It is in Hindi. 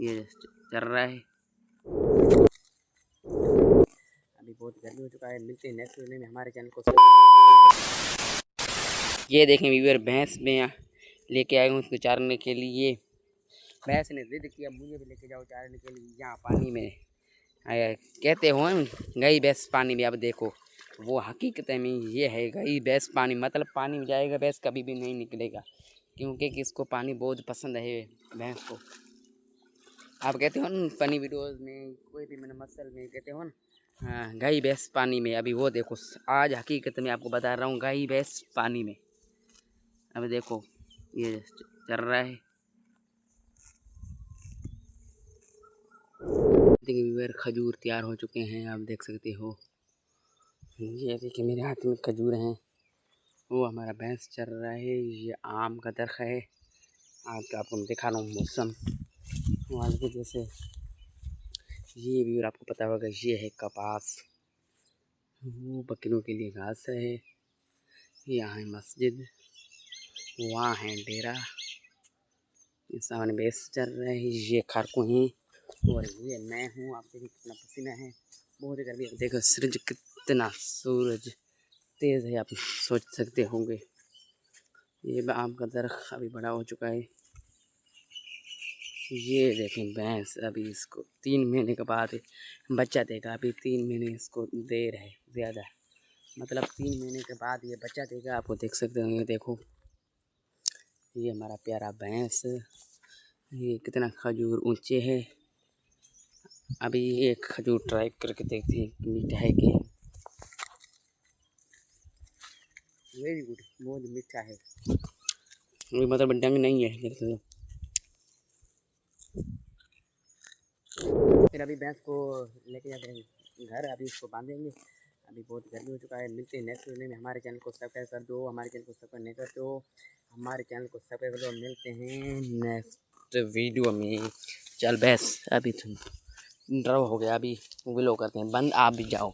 ये चल रहा है। अभी बहुत गर्मी हो चुका है। मिलते हैं नेक्स्ट वीडियो में। हमारे चैनल को ये देखें व्यूअर, भैंस में लेके आए हूँ उसको चारने के लिए। भैंस ने जिद किया मुझे भी लेके जाओ चारने के लिए। यहाँ पानी में कहते हो गई भैंस पानी में। अब देखो वो हकीकत में ये है, गई भैंस पानी, मतलब पानी में जाएगा भैंस कभी भी नहीं निकलेगा, क्योंकि इसको पानी बहुत पसंद है भैंस को। आप कहते हो ना फनी वीडियोस में, कोई भी मैंने मसल में कहते हो ना, हाँ गई भैंस पानी में। अभी वो देखो आज हकीकत में आपको बता रहा हूँ, गई भैंस पानी में। अब देखो ये चल रहा है। देखिए खजूर तैयार हो चुके हैं, आप देख सकते हो। ये देखिए मेरे हाथ में खजूर हैं। वो हमारा भैंस चल रहा है। ये आम का दरख्त है। आज का आपको दिखा रहा हूँ मौसम आज की वजह से। ये भी आपको पता होगा, ये है कपास। वो बकरियों के लिए घास है। यहाँ है मस्जिद, वहाँ है डेरा। इस सामने भैंस चल रहा है। ये खारकुही और ये मैं हूँ। आप देखिए कितना पसीना है, बहुत गर्मी। देखो सूरज कितना, सूरज तेज़ है, आप सोच सकते होंगे। ये आम का दरख्त अभी बड़ा हो चुका है। ये देखें भैंस, अभी इसको 3 महीने के बाद बच्चा देगा। अभी 3 महीने इसको देर है ज़्यादा, मतलब 3 महीने के बाद ये बच्चा देगा। आपको देख सकते हो, ये देखो ये हमारा प्यारा भैंस। ये कितना खजूर ऊंचे है। अभी ये खजूर ट्राई करके देखते हैं मीठा है कि। वेरी गुड, बहुत मीठा है। मतलब डंग नहीं है, देख सकते हो। फिर अभी भैंस को लेके जाते हैं घर। अभी इसको बांधेंगे। अभी बहुत गर्मी हो चुका है। मिलते हैं नेक्स्ट वीडियो में। हमारे चैनल को सब्सक्राइब कर दो। हमारे चैनल को सब्सक्राइब नहीं करते हो, हमारे चैनल को सब्सक्राइब कर दो। मिलते हैं नेक्स्ट वीडियो में। चल भैंस अभी तुम ड्रॉ हो गया, अभी विलो करते हैं बंद, आप भी जाओ।